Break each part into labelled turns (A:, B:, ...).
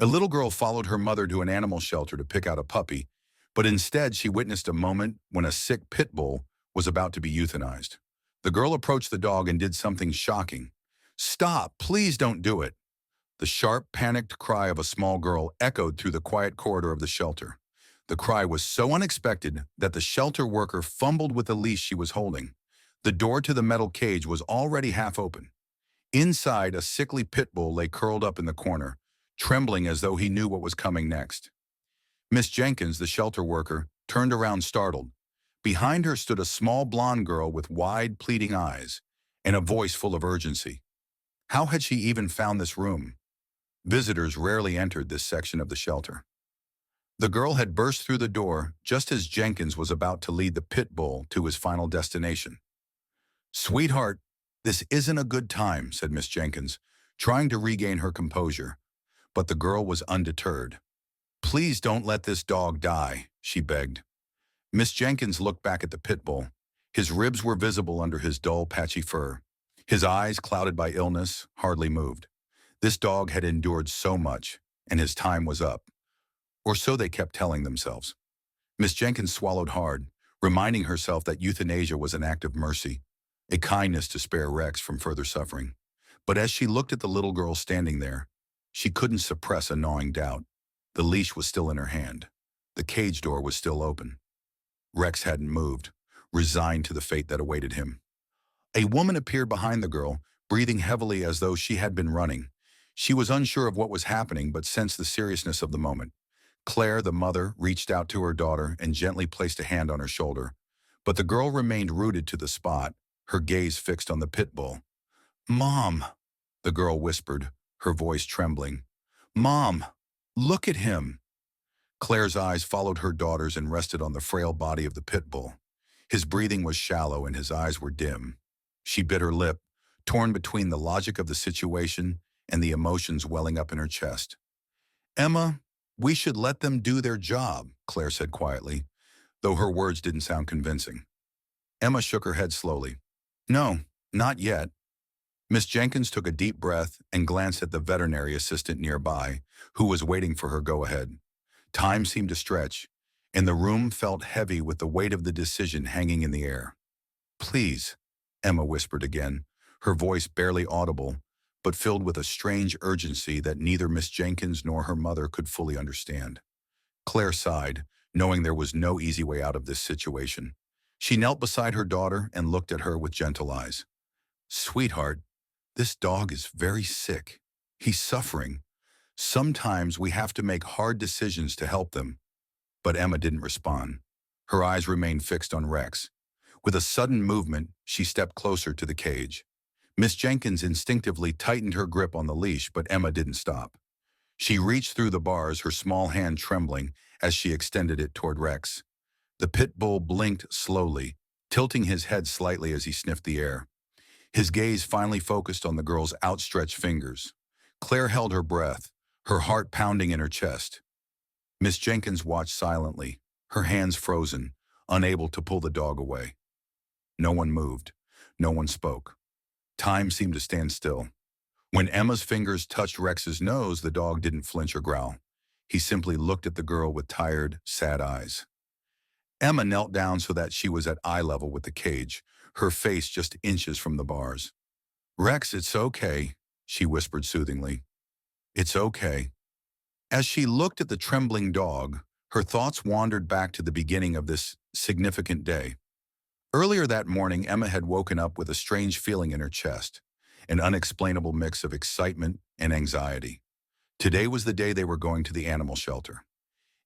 A: A little girl followed her mother to an animal shelter to pick out a puppy, but instead she witnessed a moment when a sick pit bull was about to be euthanized. The girl approached the dog and did something shocking. "Stop, please don't do it." The sharp, panicked cry of a small girl echoed through the quiet corridor of the shelter. The cry was so unexpected that the shelter worker fumbled with the leash she was holding. The door to the metal cage was already half open. Inside, a sickly pit bull lay curled up in the corner, trembling as though he knew what was coming next. Miss Jenkins, the shelter worker, turned around startled. Behind her stood a small blonde girl with wide, pleading eyes and a voice full of urgency. How had she even found this room? Visitors rarely entered this section of the shelter. The girl had burst through the door just as Jenkins was about to lead the pit bull to his final destination. "Sweetheart, this isn't a good time," said Miss Jenkins, trying to regain her composure. But the girl was undeterred. "Please don't let this dog die," she begged. Miss Jenkins looked back at the pit bull. His ribs were visible under his dull, patchy fur. His eyes, clouded by illness, hardly moved. This dog had endured so much, and his time was up. Or so they kept telling themselves. Miss Jenkins swallowed hard, reminding herself that euthanasia was an act of mercy, a kindness to spare Rex from further suffering. But as she looked at the little girl standing there, she couldn't suppress a gnawing doubt. The leash was still in her hand. The cage door was still open. Rex hadn't moved, resigned to the fate that awaited him. A woman appeared behind the girl, breathing heavily as though she had been running. She was unsure of what was happening but sensed the seriousness of the moment. Claire, the mother, reached out to her daughter and gently placed a hand on her shoulder. But the girl remained rooted to the spot, her gaze fixed on the pit bull. "Mom," the girl whispered, her voice trembling. "Mom, look at him." Claire's eyes followed her daughter's and rested on the frail body of the pit bull. His breathing was shallow and his eyes were dim. She bit her lip, torn between the logic of the situation and the emotions welling up in her chest. "Emma, we should let them do their job," Claire said quietly, though her words didn't sound convincing. Emma shook her head slowly. "No, not yet." Miss Jenkins took a deep breath and glanced at the veterinary assistant nearby, who was waiting for her go-ahead. Time seemed to stretch, and the room felt heavy with the weight of the decision hanging in the air. "Please," Emma whispered again, her voice barely audible, but filled with a strange urgency that neither Miss Jenkins nor her mother could fully understand. Claire sighed, knowing there was no easy way out of this situation. She knelt beside her daughter and looked at her with gentle eyes. "Sweetheart, this dog is very sick. He's suffering. Sometimes we have to make hard decisions to help them." But Emma didn't respond. Her eyes remained fixed on Rex. With a sudden movement, she stepped closer to the cage. Miss Jenkins instinctively tightened her grip on the leash, but Emma didn't stop. She reached through the bars, her small hand trembling as she extended it toward Rex. The pit bull blinked slowly, tilting his head slightly as he sniffed the air. His gaze finally focused on the girl's outstretched fingers. Claire held her breath, her heart pounding in her chest. Miss Jenkins watched silently, her hands frozen, unable to pull the dog away. No one moved. No one spoke. Time seemed to stand still. When Emma's fingers touched Rex's nose, the dog didn't flinch or growl. He simply looked at the girl with tired, sad eyes. Emma knelt down so that she was at eye level with the cage, her face just inches from the bars. "Rex, it's okay," she whispered soothingly. "It's okay." As she looked at the trembling dog, her thoughts wandered back to the beginning of this significant day. Earlier that morning, Emma had woken up with a strange feeling in her chest, an unexplainable mix of excitement and anxiety. Today was the day they were going to the animal shelter.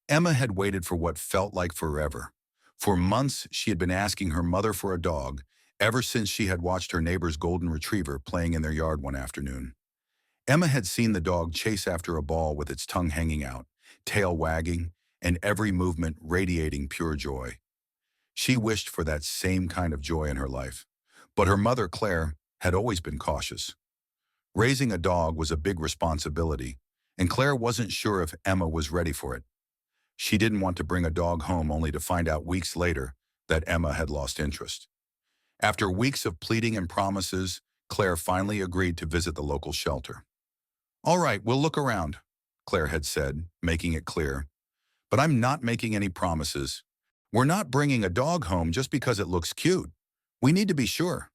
A: Emma had waited for what felt like forever. For months, she had been asking her mother for a dog, ever since she had watched her neighbor's golden retriever playing in their yard one afternoon. Emma had seen the dog chase after a ball with its tongue hanging out, tail wagging, and every movement radiating pure joy. She wished for that same kind of joy in her life, but her mother, Claire, had always been cautious. Raising a dog was a big responsibility, and Claire wasn't sure if Emma was ready for it. She didn't want to bring a dog home only to find out weeks later that Emma had lost interest. After weeks of pleading and promises, Claire finally agreed to visit the local shelter. "All right, we'll look around." Claire had said, making it clear. But I'm not making any promises. We're not bringing a dog home just because it looks cute. We need to be sure.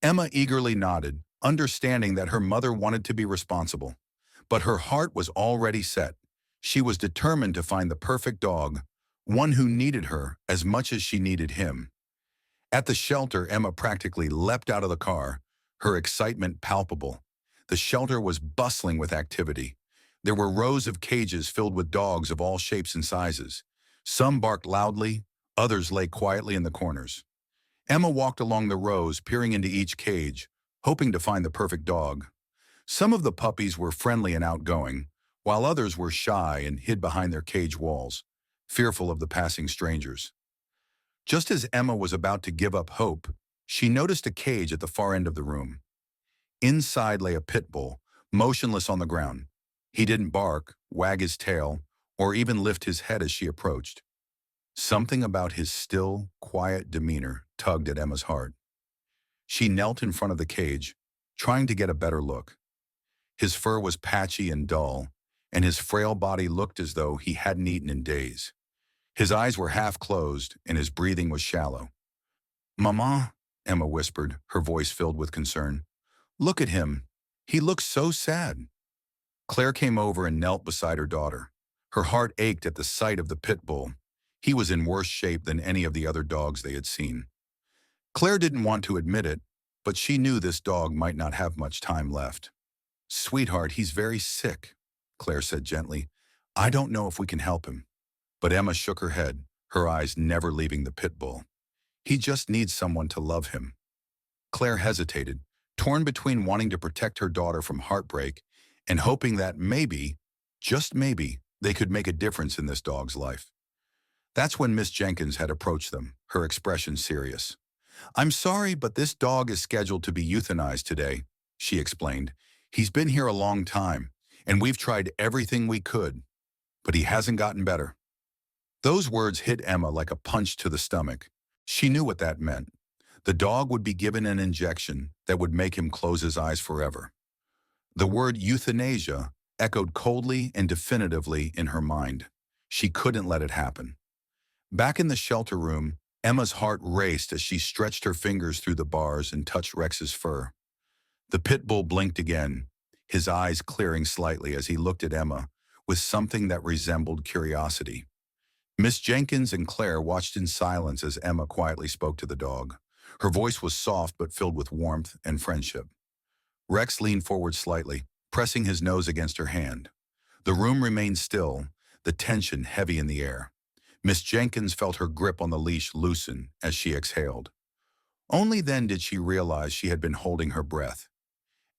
A: Emma eagerly nodded, understanding that her mother wanted to be responsible. But her heart was already set. She was determined to find the perfect dog, one who needed her as much as she needed him. At the shelter, Emma practically leapt out of the car, her excitement palpable. The shelter was bustling with activity. There were rows of cages filled with dogs of all shapes and sizes. Some barked loudly, others lay quietly in the corners. Emma walked along the rows, peering into each cage, hoping to find the perfect dog. Some of the puppies were friendly and outgoing, while others were shy and hid behind their cage walls, fearful of the passing strangers. Just as Emma was about to give up hope, she noticed a cage at the far end of the room. Inside lay a pit bull, motionless on the ground. He didn't bark, wag his tail, or even lift his head as she approached. Something about his still, quiet demeanor tugged at Emma's heart. She knelt in front of the cage, trying to get a better look. His fur was patchy and dull, and his frail body looked as though he hadn't eaten in days. His eyes were half closed, and his breathing was shallow. "Mama," Emma whispered, her voice filled with concern. "Look at him. He looks so sad." Claire came over and knelt beside her daughter. Her heart ached at the sight of the pit bull. He was in worse shape than any of the other dogs they had seen. Claire didn't want to admit it, but she knew this dog might not have much time left. "Sweetheart, he's very sick," Claire said gently. "I don't know if we can help him." But Emma shook her head, her eyes never leaving the pit bull. "He just needs someone to love him." Claire hesitated, torn between wanting to protect her daughter from heartbreak and hoping that maybe, just maybe, they could make a difference in this dog's life. That's when Miss Jenkins had approached them, her expression serious. "I'm sorry, but this dog is scheduled to be euthanized today," she explained. "He's been here a long time, and we've tried everything we could, but he hasn't gotten better." Those words hit Emma like a punch to the stomach. She knew what that meant. The dog would be given an injection that would make him close his eyes forever. The word euthanasia echoed coldly and definitively in her mind. She couldn't let it happen. Back in the shelter room, Emma's heart raced as she stretched her fingers through the bars and touched Rex's fur. The pit bull blinked again, his eyes clearing slightly as he looked at Emma with something that resembled curiosity. Miss Jenkins and Claire watched in silence as Emma quietly spoke to the dog. Her voice was soft but filled with warmth and friendship. Rex leaned forward slightly, pressing his nose against her hand. The room remained still, the tension heavy in the air. Miss Jenkins felt her grip on the leash loosen as she exhaled. Only then did she realize she had been holding her breath.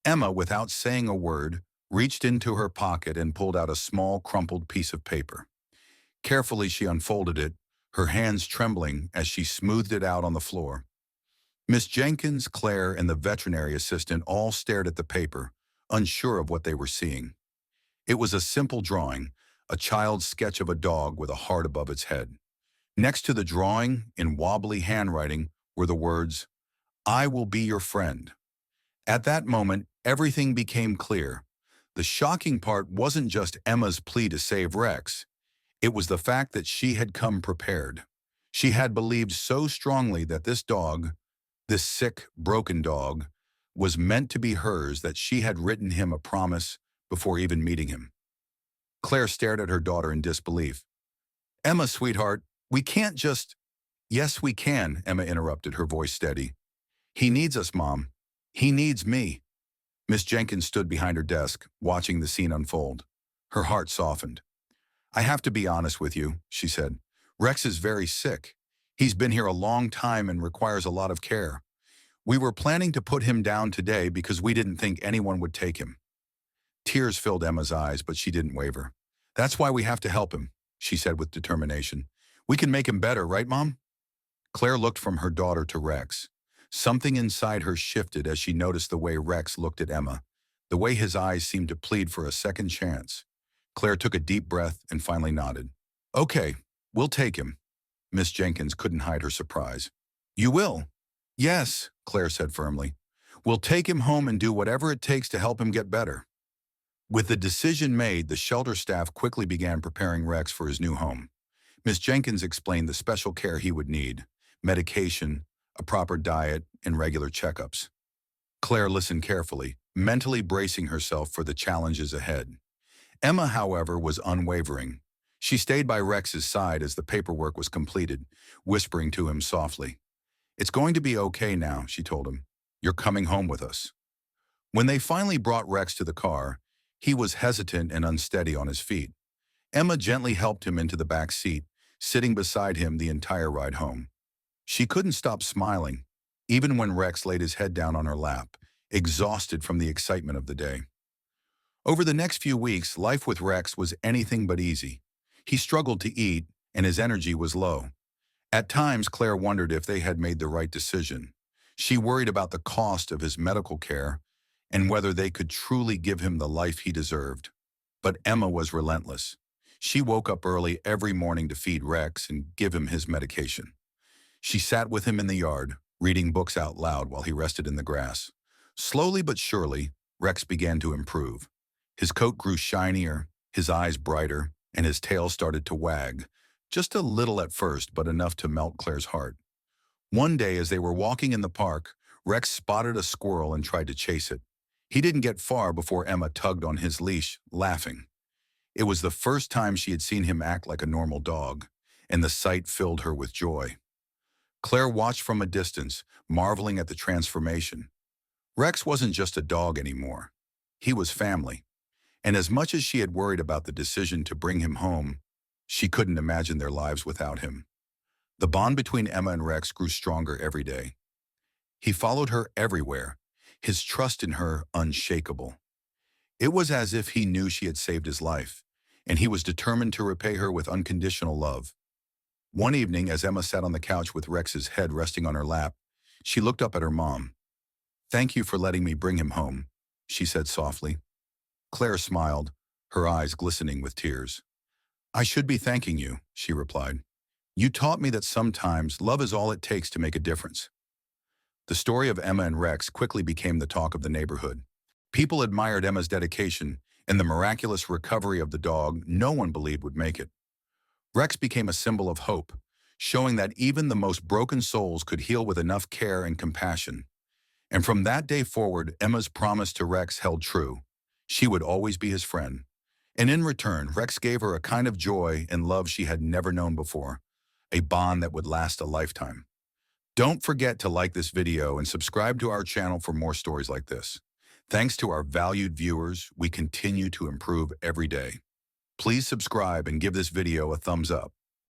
A: Emma, without saying a word, reached into her pocket and pulled out a small, crumpled piece of paper. Carefully, she unfolded it, her hands trembling as she smoothed it out on the floor. Miss Jenkins, Claire, and the veterinary assistant all stared at the paper, unsure of what they were seeing. It was a simple drawing, a child's sketch of a dog with a heart above its head. Next to the drawing, in wobbly handwriting, were the words, "I will be your friend." At that moment, everything became clear. The shocking part wasn't just Emma's plea to save Rex. It was the fact that she had come prepared. She had believed so strongly that this dog, this sick, broken dog, was meant to be hers that she had written him a promise before even meeting him. Claire stared at her daughter in disbelief. "Emma, sweetheart, we can't just—" "Yes, we can," Emma interrupted, her voice steady. "He needs us, Mom. He needs me." Miss Jenkins stood behind her desk, watching the scene unfold. Her heart softened. "I have to be honest with you," she said. "Rex is very sick. He's been here a long time and requires a lot of care. We were planning to put him down today because we didn't think anyone would take him." Tears filled Emma's eyes, but she didn't waver. "That's why we have to help him," she said with determination. "We can make him better, right, Mom?" Claire looked from her daughter to Rex. Something inside her shifted as she noticed the way Rex looked at Emma, the way his eyes seemed to plead for a second chance. Claire took a deep breath and finally nodded. "Okay, we'll take him." Miss Jenkins couldn't hide her surprise. "You will?" "Yes," Claire said firmly. "We'll take him home and do whatever it takes to help him get better." With the decision made, the shelter staff quickly began preparing Rex for his new home. Miss Jenkins explained the special care he would need: medication, a proper diet, and regular checkups. Claire listened carefully, mentally bracing herself for the challenges ahead. Emma, however, was unwavering. She stayed by Rex's side as the paperwork was completed, whispering to him softly. "It's going to be okay now," she told him. "You're coming home with us." When they finally brought Rex to the car, he was hesitant and unsteady on his feet. Emma gently helped him into the back seat, sitting beside him the entire ride home. She couldn't stop smiling, even when Rex laid his head down on her lap, exhausted from the excitement of the day. Over the next few weeks, life with Rex was anything but easy. He struggled to eat, and his energy was low. At times, Claire wondered if they had made the right decision. She worried about the cost of his medical care and whether they could truly give him the life he deserved. But Emma was relentless. She woke up early every morning to feed Rex and give him his medication. She sat with him in the yard, reading books out loud while he rested in the grass. Slowly but surely, Rex began to improve. His coat grew shinier, his eyes brighter, and his tail started to wag. Just a little at first, but enough to melt Claire's heart. One day, as they were walking in the park, Rex spotted a squirrel and tried to chase it. He didn't get far before Emma tugged on his leash, laughing. It was the first time she had seen him act like a normal dog, and the sight filled her with joy. Claire watched from a distance, marveling at the transformation. Rex wasn't just a dog anymore. He was family. And as much as she had worried about the decision to bring him home, she couldn't imagine their lives without him. The bond between Emma and Rex grew stronger every day. He followed her everywhere, his trust in her unshakable. It was as if he knew she had saved his life, and he was determined to repay her with unconditional love. One evening, as Emma sat on the couch with Rex's head resting on her lap, she looked up at her mom. "Thank you for letting me bring him home," she said softly. Claire smiled, her eyes glistening with tears. "I should be thanking you," she replied. "You taught me that sometimes love is all it takes to make a difference." The story of Emma and Rex quickly became the talk of the neighborhood. People admired Emma's dedication and the miraculous recovery of the dog no one believed would make it. Rex became a symbol of hope, showing that even the most broken souls could heal with enough care and compassion. And from that day forward, Emma's promise to Rex held true. She would always be his friend. And in return, Rex gave her a kind of joy and love she had never known before, a bond that would last a lifetime. Don't forget to like this video and subscribe to our channel for more stories like this. Thanks to our valued viewers, we continue to improve every day. Please subscribe and give this video a thumbs up.